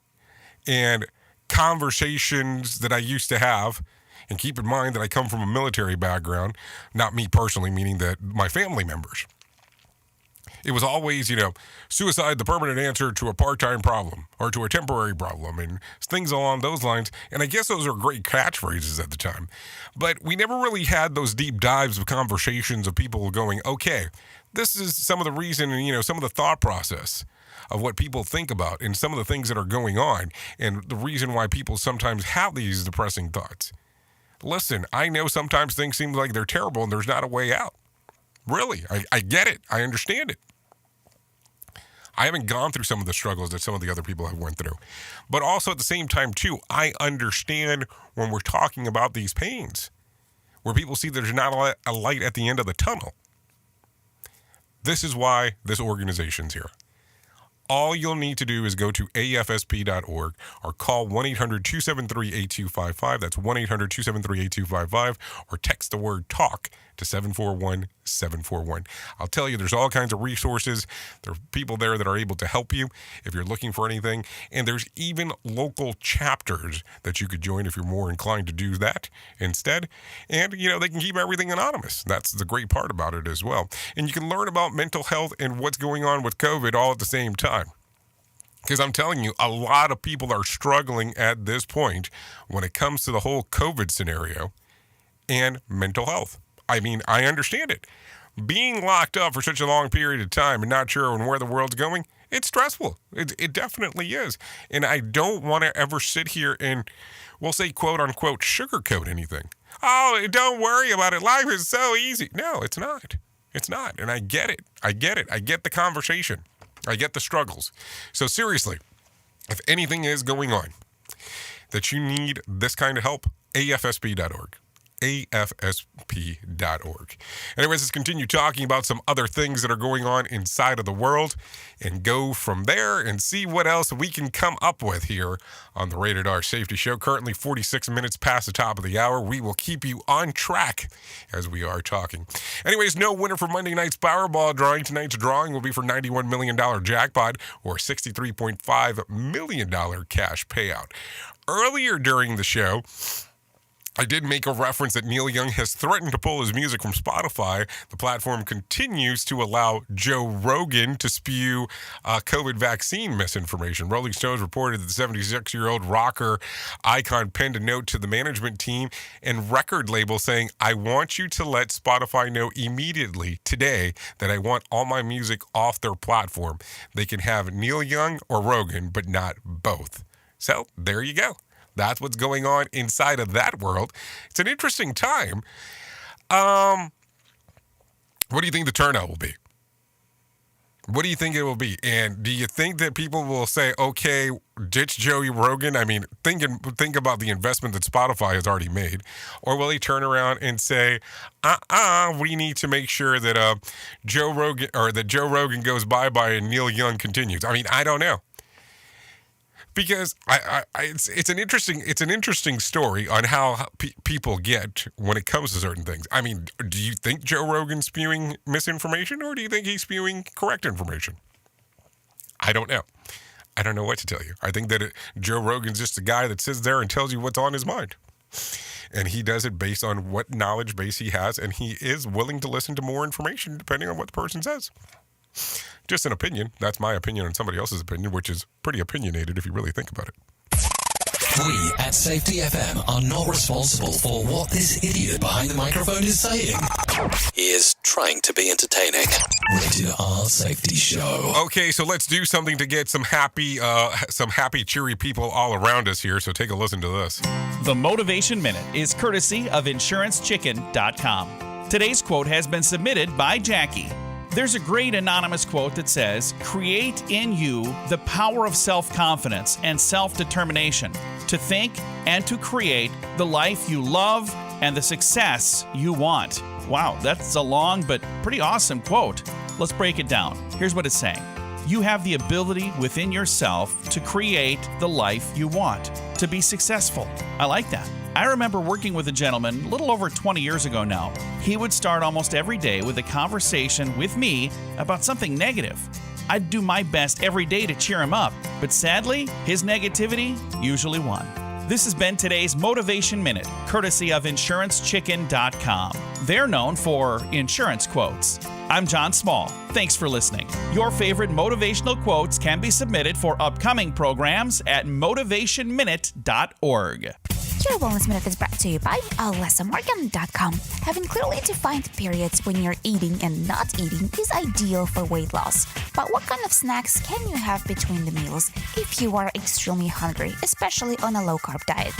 and conversations that I used to have, and keep in mind that I come from a military background, not me personally, meaning that my family members. It was always, suicide, the permanent answer to a part-time problem or to a temporary problem and things along those lines. And I guess those are great catchphrases at the time. But we never really had those deep dives of conversations of people going, okay, this is some of the reason and, some of the thought process of what people think about and some of the things that are going on and the reason why people sometimes have these depressing thoughts. Listen, I know sometimes things seem like they're terrible and there's not a way out. Really, I get it. I understand it. I haven't gone through some of the struggles that some of the other people have went through. But also at the same time, too, I understand when we're talking about these pains, where people see there's not a light at the end of the tunnel. This is why this organization's here. All you'll need to do is go to afsp.org or call 1-800-273-8255. That's 1-800-273-8255 or text the word TALK to 741-741. I'll tell you, there's all kinds of resources. There are people there that are able to help you if you're looking for anything. And there's even local chapters that you could join if you're more inclined to do that instead. And, they can keep everything anonymous. That's the great part about it as well. And you can learn about mental health and what's going on with COVID all at the same time. Because I'm telling you, a lot of people are struggling at this point when it comes to the whole COVID scenario and mental health. I mean, I understand it. Being locked up for such a long period of time and not sure where the world's going, it's stressful. It definitely is. And I don't want to ever sit here and, we'll say, quote unquote, sugarcoat anything. Oh, don't worry about it. Life is so easy. No, it's not. It's not. And I get it. I get the conversation. I get the struggles. So seriously, if anything is going on that you need this kind of help, afsp.org. afsp.org. Anyways, let's continue talking about some other things that are going on inside of the world and go from there and see what else we can come up with here on the Rated R Safety Show. Currently 46 minutes past the top of the hour. We will keep you on track as we are talking. Anyways, no winner for Monday night's Powerball drawing. Tonight's drawing will be for $91 million jackpot or $63.5 million cash payout. Earlier during the show, I did make a reference that Neil Young has threatened to pull his music from Spotify. The platform continues to allow Joe Rogan to spew COVID vaccine misinformation. Rolling Stones reported that the 76-year-old rocker icon penned a note to the management team and record label saying, "I want you to let Spotify know immediately today that I want all my music off their platform. They can have Neil Young or Rogan, but not both." So there you go. That's what's going on inside of that world. It's an interesting time. What do you think the turnout will be? What do you think it will be? And do you think that people will say, okay, ditch Joey Rogan? I mean, think about the investment that Spotify has already made. Or will he turn around and say, we need to make sure that Joe Rogan goes bye-bye and Neil Young continues? I mean, I don't know. Because it's an interesting story on how people get when it comes to certain things. I mean, do you think Joe Rogan's spewing misinformation or do you think he's spewing correct information? I don't know. I don't know what to tell you. I think that Joe Rogan's just a guy that sits there and tells you what's on his mind. And he does it based on what knowledge base he has, and he is willing to listen to more information depending on what the person says. Just an opinion. That's my opinion on somebody else's opinion, which is pretty opinionated if you really think about it. We at Safety FM are not responsible for what this idiot behind the microphone is saying. He is trying to be entertaining. Rated R Safety Show. Okay, so let's do something to get some happy, cheery people all around us here. So take a listen to this. The Motivation Minute is courtesy of InsuranceChicken.com. Today's quote has been submitted by Jackie. There's a great anonymous quote that says, "Create in you the power of self-confidence and self-determination to think and to create the life you love and the success you want." Wow, that's a long but pretty awesome quote. Let's break it down. Here's what it's saying. You have the ability within yourself to create the life you want, to be successful. I like that. I remember working with a gentleman a little over 20 years ago now. He would start almost every day with a conversation with me about something negative. I'd do my best every day to cheer him up, but sadly, his negativity usually won. This has been today's Motivation Minute, courtesy of InsuranceChicken.com. They're known for insurance quotes. I'm John Small. Thanks for listening. Your favorite motivational quotes can be submitted for upcoming programs at motivationminute.org. Your Wellness Minute is brought to you by alessamorgan.com. Having clearly defined periods when you're eating and not eating is ideal for weight loss. But what kind of snacks can you have between the meals if you are extremely hungry, especially on a low-carb diet?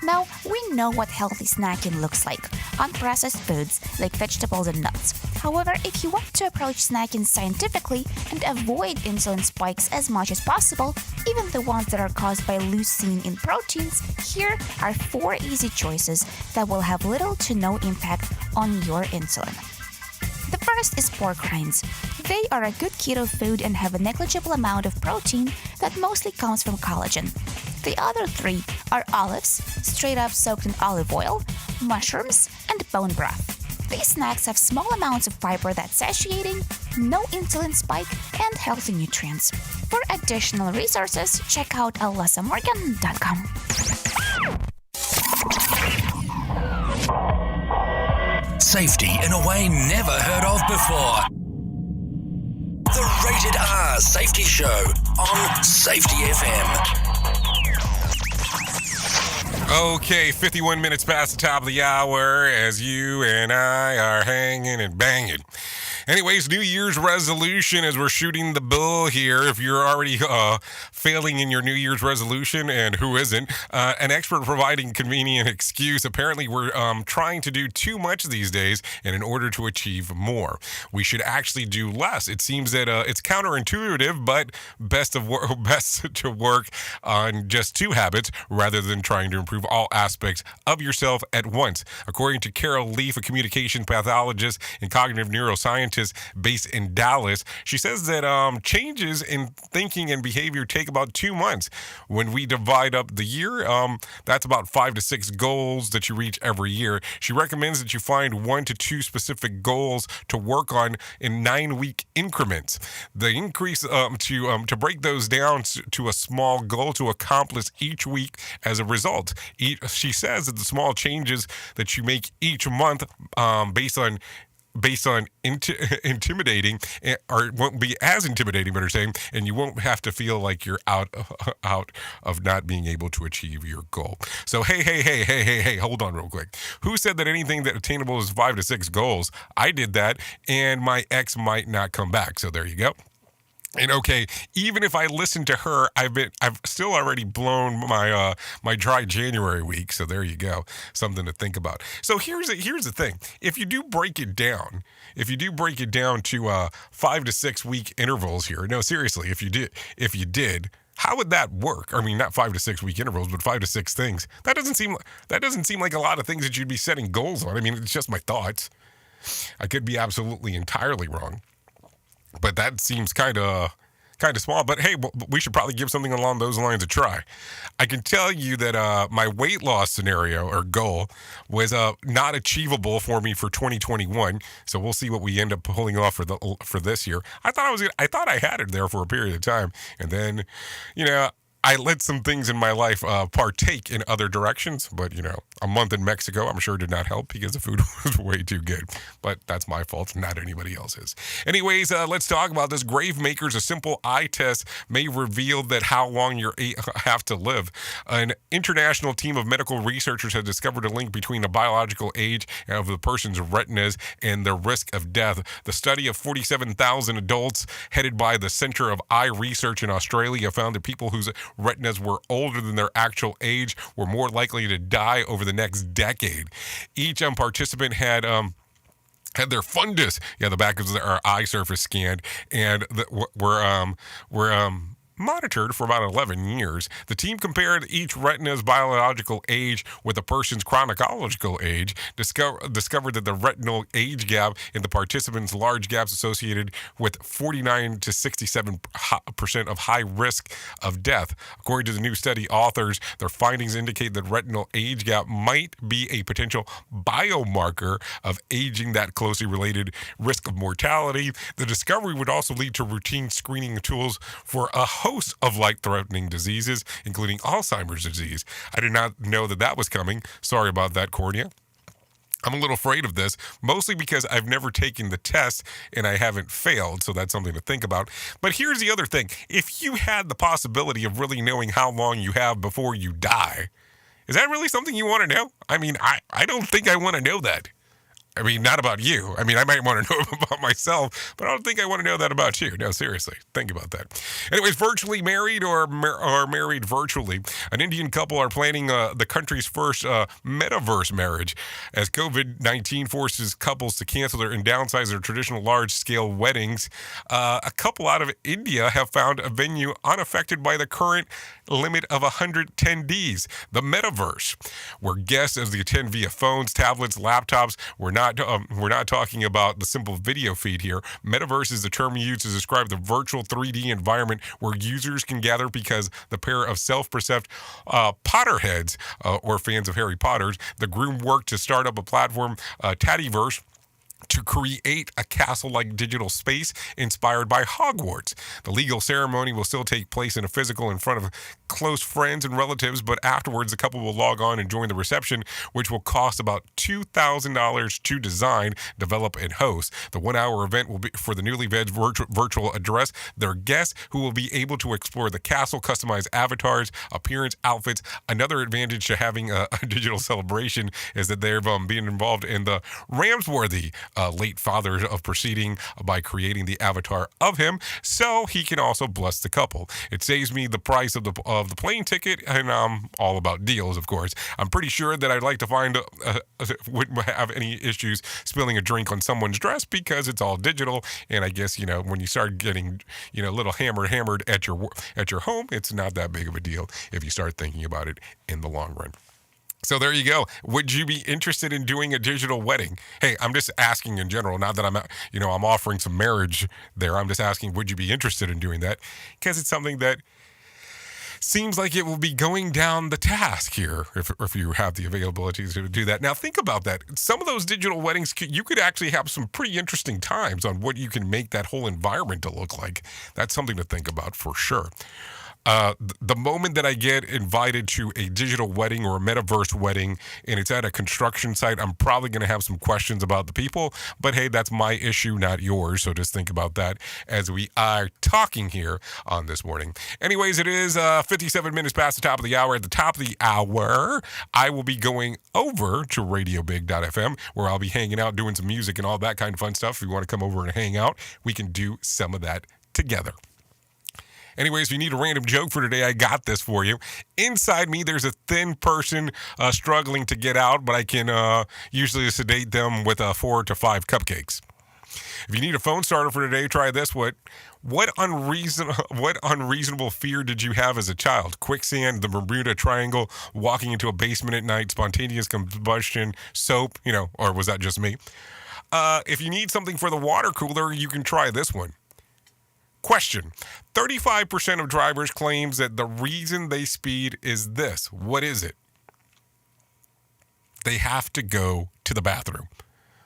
Now, we know what healthy snacking looks like, unprocessed foods like vegetables and nuts. However, if you want to approach snacking scientifically and avoid insulin spikes as much as possible, even the ones that are caused by leucine in proteins, here are 4 easy choices that will have little to no impact on your insulin. The first is pork rinds. They are a good keto food and have a negligible amount of protein that mostly comes from collagen. The other 3 are olives, straight up soaked in olive oil, mushrooms, and bone broth. These snacks have small amounts of fiber that's satiating, no insulin spike, and healthy nutrients. For additional resources, check out alessamorgan.com. Safety in a way never heard of before. The Rated R Safety Show on Safety FM. Okay, 51 minutes past the top of the hour as you and I are hanging and banging. Anyways, New Year's resolution as we're shooting the bull here. If you're already failing in your New Year's resolution, and who isn't, an expert providing convenient excuse. Apparently, we're trying to do too much these days, and in order to achieve more, we should actually do less. It seems that it's counterintuitive, but best to work on just 2 habits rather than trying to improve all aspects of yourself at once. According to Carol Leaf, a communication pathologist and cognitive neuroscientist based in Dallas, she says that changes in thinking and behavior take about 2 months. When we divide up the year, that's about 5 to 6 goals that you reach every year. She recommends that you find 1 to 2 specific goals to work on in 9-week increments. The increase to break those down to a small goal to accomplish each week as a result. She says that the small changes that you make each month based on intimidating, or it won't be as intimidating, better saying, and you won't have to feel like you're out of not being able to achieve your goal. So hey, hold on real quick. Who said that anything that attainable is 5 to 6 goals? I did that, and my ex might not come back. So there you go. And okay, even if I listen to her, I've still already blown my my dry January week. So there you go, something to think about. So here's the thing: if you do break it down to 5 to 6 week intervals here. No, seriously, if you did. How would that work? I mean, not 5 to 6 week intervals, but 5 to 6 things. That doesn't seem like a lot of things that you'd be setting goals on. I mean, it's just my thoughts. I could be absolutely entirely wrong. But that seems kind of small. But hey, we should probably give something along those lines a try. I can tell you that my weight loss scenario or goal was not achievable for me for 2021. So we'll see what we end up pulling off for this year. I thought I had it there for a period of time, and then, I let some things in my life partake in other directions, but, a month in Mexico, I'm sure did not help because the food was way too good. But that's my fault, not anybody else's. Anyways, let's talk about this. Gravemakers, a simple eye test may reveal that how long you have to live. An international team of medical researchers has discovered a link between the biological age of the person's retinas and the risk of death. The study of 47,000 adults headed by the Centre of Eye Research in Australia found that people whose retinas were older than their actual age were more likely to die over the next decade. Each participant had their fundus, the back of their eye surface scanned, and were monitored for about 11 years. The team compared each retina's biological age with a person's chronological age, discovered that the retinal age gap in the participants' large gaps associated with 49 to 67% of high risk of death. According to the new study authors, their findings indicate that retinal age gap might be a potential biomarker of aging that closely related risk of mortality. The discovery would also lead to routine screening tools for a host of life-threatening diseases, including Alzheimer's disease. I did not know that was coming. Sorry about that, cornea. I'm a little afraid of this, mostly because I've never taken the test and I haven't failed, so that's something to think about. But here's the other thing. If you had the possibility of really knowing how long you have before you die, is that really something you want to know? I mean, I don't think I want to know that. I mean, not about you. I mean, I might want to know about myself, but I don't think I want to know that about you. No, seriously. Think about that. Anyways, virtually married or married virtually. An Indian couple are planning the country's first metaverse marriage as COVID-19 forces couples to cancel and downsize their traditional large-scale weddings. A couple out of India have found a venue unaffected by the current limit of 100 attendees, the metaverse, where guests as they attend via phones, tablets, laptops. We're not talking about the simple video feed here. Metaverse is the term used to describe the virtual 3D environment where users can gather because the pair of self-perceived Potterheads or fans of Harry Potter's, the groom worked to start up a platform, Tadiverse, to create a castle-like digital space inspired by Hogwarts. The legal ceremony will still take place in a physical in front of close friends and relatives, but afterwards the couple will log on and join the reception, which will cost about $2,000 to design, develop, and host. The 1-hour event will be for the newlyweds virtual address their guests, who will be able to explore the castle, customize avatars, appearance, outfits. Another advantage to having a digital celebration is that they're being involved in the Ramsworthy late father of proceeding by creating the avatar of him, so he can also bless the couple. It saves me the price of the plane ticket, and I'm all about deals, of course. I'm pretty sure that I'd like to find wouldn't have any issues spilling a drink on someone's dress because it's all digital. And I guess when you start getting a little hammered at your home, it's not that big of a deal if you start thinking about it in the long run. So there you go. Would you be interested in doing a digital wedding? Hey, I'm just asking in general. Not that I'm offering some marriage there. I'm just asking, would you be interested in doing that? Because it's something that seems like it will be going down the task here if you have the availability to do that. Now, think about that. Some of those digital weddings, you could actually have some pretty interesting times on what you can make that whole environment to look like. That's something to think about for sure. The moment that I get invited to a digital wedding or a metaverse wedding and it's at a construction site, I'm probably going to have some questions about the people, but hey, that's my issue, not yours. So just think about that as we are talking here on this morning. Anyways, it is 57 minutes past the top of the hour. At the top of the hour, I will be going over to radiobig.fm where I'll be hanging out, doing some music and all that kind of fun stuff. If you want to come over and hang out, we can do some of that together. Anyways, if you need a random joke for today, I got this for you. Inside me, there's a thin person struggling to get out, but I can usually sedate them with 4 to 5 cupcakes. If you need a phone starter for today, try this one. What unreasonable fear did you have as a child? Quicksand, the Bermuda Triangle, walking into a basement at night, spontaneous combustion, soap, or was that just me? If you need something for the water cooler, you can try this one. Question. 35% of drivers claims that the reason they speed is this. What is it? They have to go to the bathroom.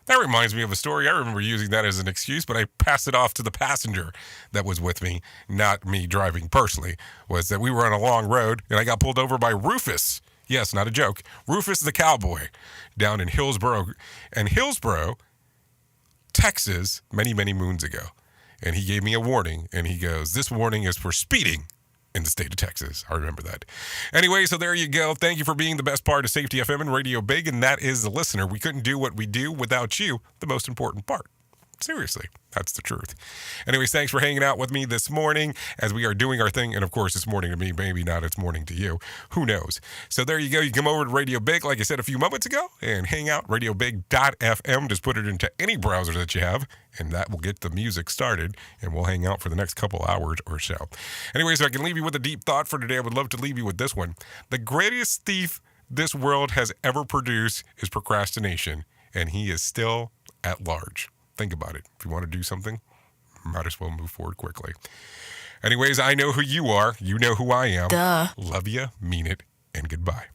That reminds me of a story. I remember using that as an excuse, but I passed it off to the passenger that was with me, not me driving personally, was that we were on a long road and I got pulled over by Rufus. Yes, not a joke. Rufus the cowboy down in Hillsboro, Texas, many, many moons ago. And he gave me a warning, and he goes, this warning is for speeding in the state of Texas. I remember that. Anyway, so there you go. Thank you for being the best part of Safety FM and Radio Big, and that is the listener. We couldn't do what we do without you, the most important part. Seriously, that's the truth. Anyways, thanks for hanging out with me this morning as we are doing our thing. And of course, it's morning to me. Maybe not it's morning to you. Who knows? So there you go. You come over to Radio Big, like I said a few moments ago, and hang out. RadioBig.fm. Just put it into any browser that you have, and that will get the music started, and we'll hang out for the next couple hours or so. Anyways, if I can leave you with a deep thought for today, I would love to leave you with this one. The greatest thief this world has ever produced is procrastination, and he is still at large. Think about it. If you want to do something, might as well move forward quickly. Anyways, I know who you are. You know who I am. Duh. Love you, mean it, and goodbye.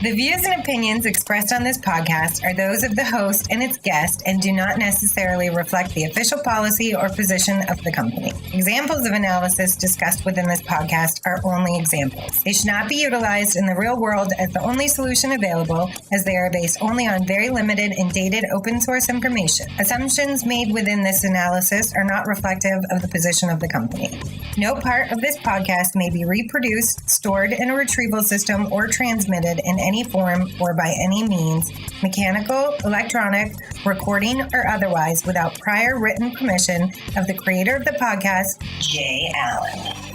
The views and opinions expressed on this podcast are those of the host and its guest and do not necessarily reflect the official policy or position of the company. Examples of analysis discussed within this podcast are only examples. They should not be utilized in the real world as the only solution available, as they are based only on very limited and dated open source information. Assumptions made within this analysis are not reflective of the position of the company. No part of this podcast may be reproduced, stored in a retrieval system, or transmitted in any form or by any means, mechanical, electronic, recording, or otherwise, without prior written permission of the creator of the podcast, Jay Allen.